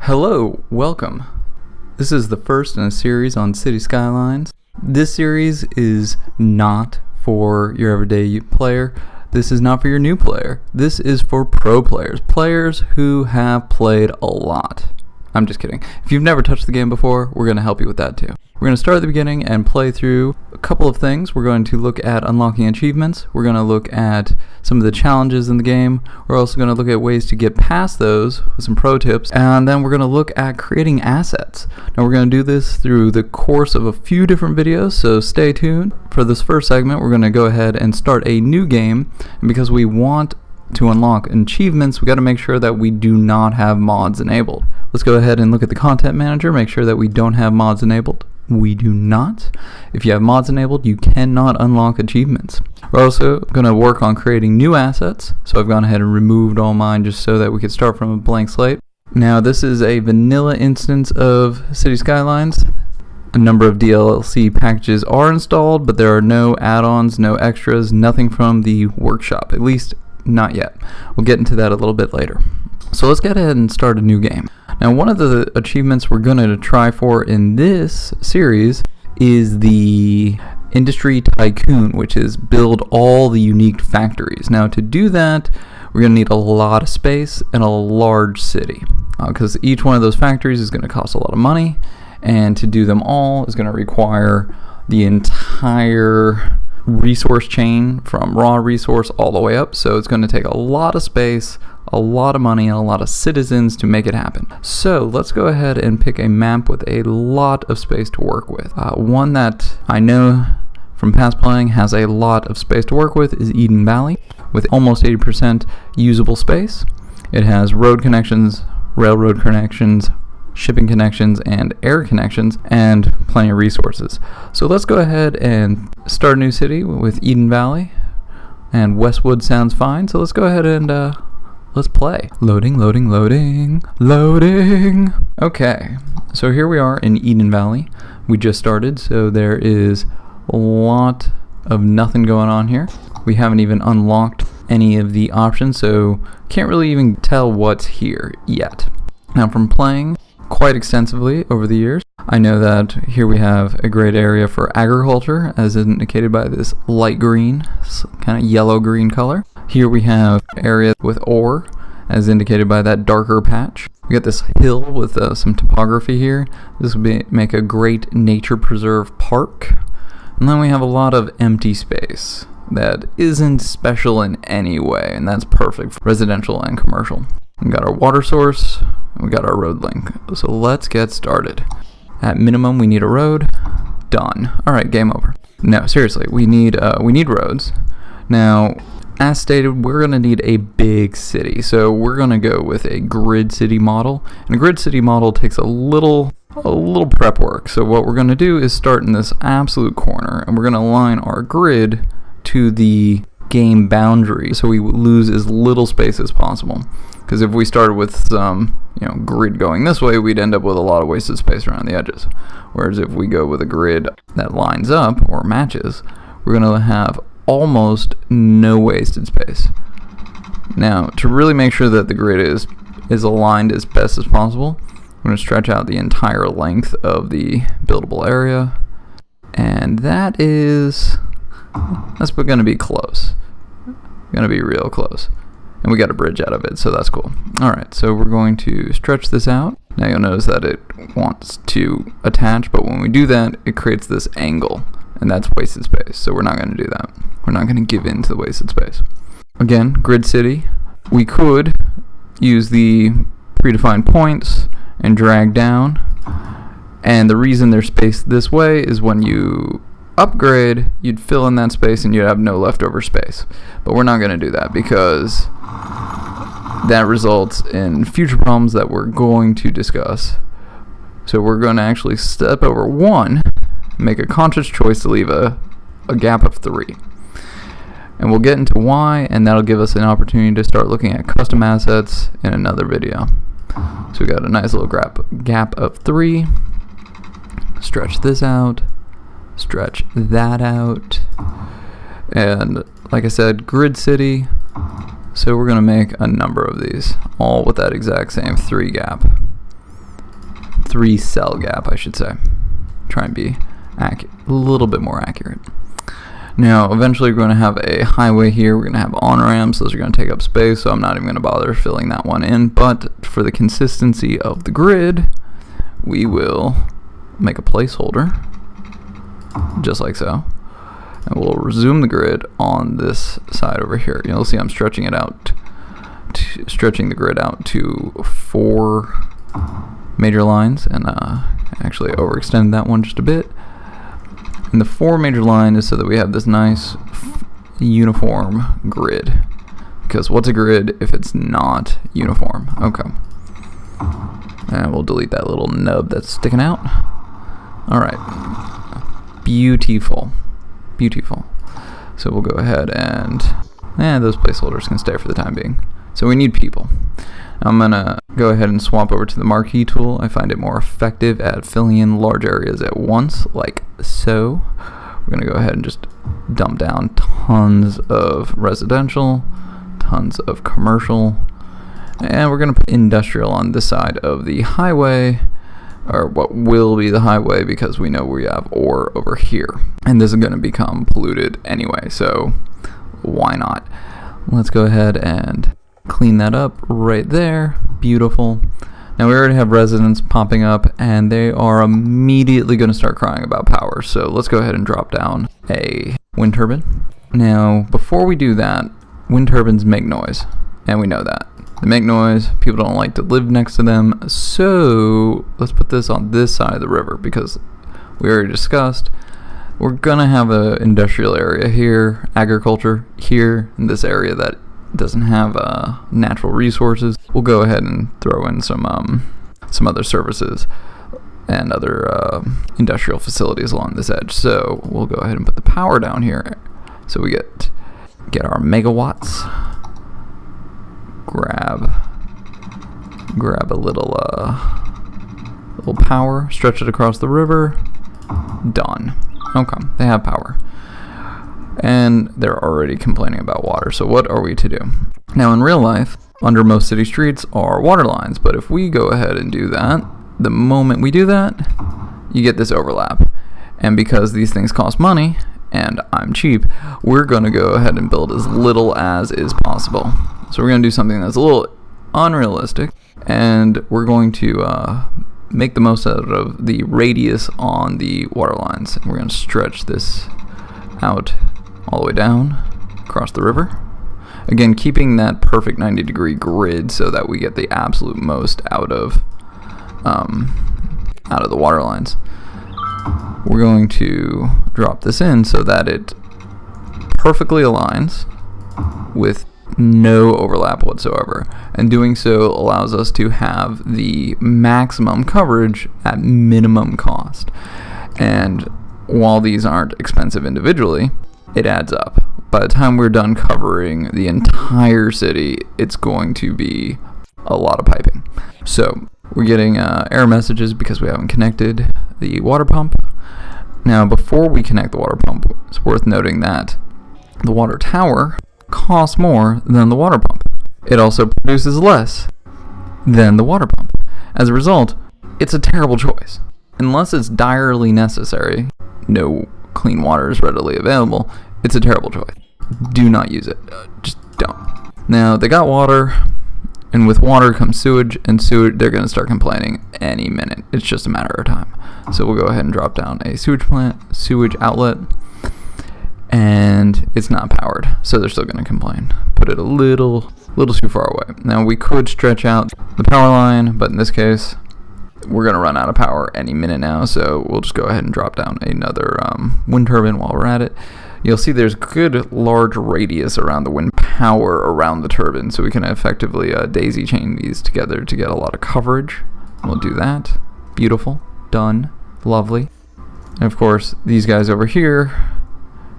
Hello, welcome. This is the first in a series on City Skylines. This series is not for your everyday player. This is not for your new player. This is for pro players, players who have played a lot. I'm just kidding. If you've never touched the game before, we're going to help you with that too. We're going to start at the beginning and play through a couple of things. We're going to look at unlocking achievements. We're going to look at some of the challenges in the game. We're also going to look at ways to get past those with some pro tips. And then we're going to look at creating assets. Now we're going to do this through the course of a few different videos, so stay tuned. For this first segment, we're going to go ahead and start a new game. And because we want to unlock achievements, we got to make sure that we do not have mods enabled. Let's go ahead and look at the content manager, make sure that we don't have mods enabled. We do not. If you have mods enabled, you cannot unlock achievements. We're also going to work on creating new assets, so I've gone ahead and removed all mine just so that we could start from a blank slate. Now this is a vanilla instance of City Skylines. A number of DLC packages are installed, but there are no add-ons, no extras, nothing from the workshop, at least not yet. We'll get into that a little bit later. So let's get ahead and start a new game. Now one of the achievements we're going to try for in this series is the Industry Tycoon, which is build all the unique factories. Now to do that, we're going to need a lot of space and a large city, because each one of those factories is going to cost a lot of money, and to do them all is going to require the entire resource chain from raw resource all the way up. So it's going to take a lot of space, a lot of money, and a lot of citizens to make it happen. So let's go ahead and pick a map with a lot of space to work with. One that I know from past playing has a lot of space to work with is Eden Valley, with almost 80% usable space. It has road connections, railroad connections, shipping connections, and air connections, and plenty of resources. So let's go ahead and start a new city with Eden Valley, and Westwood sounds fine, so let's go ahead and let's play. Loading. Okay, so here we are in Eden Valley. We just started, so there is a lot of nothing going on here. We haven't even unlocked any of the options, so can't really even tell what's here yet. Now from playing quite extensively over the years, I know that here we have a great area for agriculture, as indicated by this light green, kind of yellow-green color. Here we have area with ore, as indicated by that darker patch. We got this hill with some topography here. This would make a great nature preserve park. And then we have a lot of empty space that isn't special in any way, and that's perfect for residential and commercial. We got our water source, and we got our road link. So let's get started. At minimum, we need a road. Done. All right, game over. No, seriously, we need roads. Now, as stated, we're going to need a big city. So we're going to go with a grid city model. And a grid city model takes a little prep work. So what we're going to do is start in this absolute corner, and we're going to align our grid to the game boundary so we lose as little space as possible. Because if we started with some grid going this way, we'd end up with a lot of wasted space around the edges. Whereas if we go with a grid that lines up or matches, we're going to have almost no wasted space. Now, to really make sure that the grid is aligned as best as possible, we're going to stretch out the entire length of the buildable area, and that's going to be close. Going to be real close. And we got a bridge out of it, so that's cool. Alright, so we're going to stretch this out. Now you'll notice that it wants to attach, but when we do that, it creates this angle, and that's wasted space, so we're not going to do that. We're not going to give in to the wasted space. Again, grid city. We could use the predefined points and drag down, and the reason they're spaced this way is when you upgrade, you'd fill in that space and you'd have no leftover space. But we're not going to do that because that results in future problems that we're going to discuss. So we're going to actually step over one, make a conscious choice to leave a gap of 3. And we'll get into why, and that'll give us an opportunity to start looking at custom assets in another video. So we got a nice little gap of 3. Stretch this out. Stretch that out, and like I said, grid city, so we're going to make a number of these, all with that exact same 3 gap. 3 cell gap, I should say. Try and be a little bit more accurate. Now, eventually we're going to have a highway here. We're going to have on-ramps. Those are going to take up space, so I'm not even going to bother filling that one in. But for the consistency of the grid, we will make a placeholder, just like so. And we'll resume the grid on this side over here. You'll see I'm stretching it out, stretching the grid out to 4 major lines, and actually overextend that one just a bit. And the 4 major line is so that we have this nice uniform grid. Because what's a grid if it's not uniform? Okay. And we'll delete that little nub that's sticking out. Alright. Beautiful. Beautiful. So we'll go ahead and those placeholders can stay for the time being. So we need people. I'm going to go ahead and swap over to the marquee tool. I find it more effective at filling in large areas at once, like so. We're going to go ahead and just dump down tons of residential, tons of commercial, and we're going to put industrial on this side of the highway, or what will be the highway, because we know we have ore over here. And this is going to become polluted anyway, so why not? Let's go ahead and clean that up right there. Beautiful. Now we already have residents popping up, and they are immediately going to start crying about power. So let's go ahead and drop down a wind turbine. Now before we do that, wind turbines make noise, and we know that. They make noise, people don't like to live next to them, so let's put this on this side of the river, because we already discussed we're going to have an industrial area here, agriculture here, in this area that doesn't have natural resources. We'll go ahead and throw in some other services and other industrial facilities along this edge. So we'll go ahead and put the power down here, so we get our megawatts. Grab a little power, stretch it across the river. Done. Okay, they have power. And they're already complaining about water. So what are we to do? Now in real life, under most city streets are water lines, but if we go ahead and do that, the moment we do that, you get this overlap. And because these things cost money, and I'm cheap, we're going to go ahead and build as little as is possible. So we're going to do something that's a little unrealistic, and we're going to make the most out of the radius on the water lines. And we're going to stretch this out all the way down across the river. Again, keeping that perfect 90-degree grid so that we get the absolute most out of the water lines. We're going to drop this in so that it perfectly aligns with no overlap whatsoever, and doing so allows us to have the maximum coverage at minimum cost. And while these aren't expensive individually, it adds up. By the time we're done covering the entire city, it's going to be a lot of piping. So we're getting error messages because we haven't connected the water pump. Now before we connect the water pump, it's worth noting that the water tower costs more than the water pump. It also produces less than the water pump. As a result, it's a terrible choice. Unless it's direly necessary, no clean water is readily available, it's a terrible choice. Do not use it. Just don't. Now, they got water, and with water comes sewage, and sewage, they're going to start complaining any minute. It's just a matter of time. So we'll go ahead and drop down a sewage outlet, and it's not powered, so they're still going to complain. Put it a little too far away. Now, we could stretch out the power line, but in this case, we're going to run out of power any minute now, so we'll just go ahead and drop down another wind turbine while we're at it. You'll see there's good large radius around the wind power around the turbine, so we can effectively daisy chain these together to get a lot of coverage. We'll do that. Beautiful. Done. Lovely. And of course, these guys over here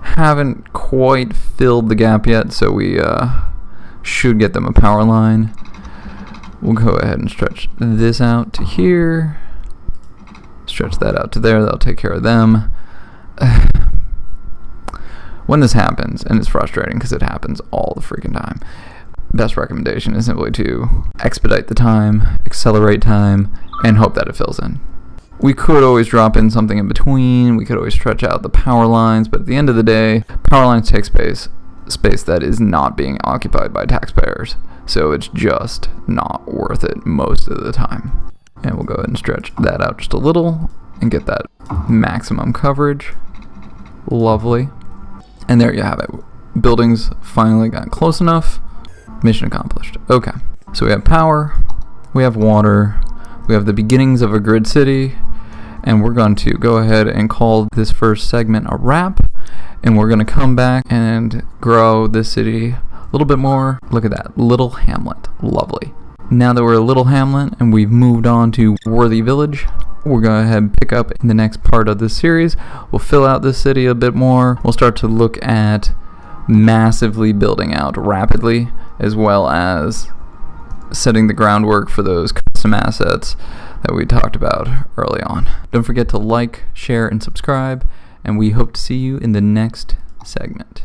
haven't quite filled the gap yet, so we should get them a power line. We'll go ahead and stretch this out to here. Stretch that out to there. That'll take care of them. When this happens, and it's frustrating because it happens all the freaking time, best recommendation is simply to expedite the time, accelerate time, and hope that it fills in. We could always drop in something in between. We could always stretch out the power lines, but at the end of the day, power lines take space that is not being occupied by taxpayers. So it's just not worth it most of the time. And we'll go ahead and stretch that out just a little and get that maximum coverage. Lovely. And there you have it. Buildings finally got close enough. Mission accomplished. Okay. So we have power, we have water, we have the beginnings of a grid city, and we're going to go ahead and call this first segment a wrap, and we're going to come back and grow this city a little bit more. Look at that, little hamlet. Lovely. Now that we're a little hamlet and we've moved on to Worthy Village, we're going to go ahead and pick up in the next part of this series. We'll fill out this city a bit more. We'll start to look at massively building out rapidly, as well as setting the groundwork for those custom assets that we talked about early on. Don't forget to like, share, and subscribe, and we hope to see you in the next segment.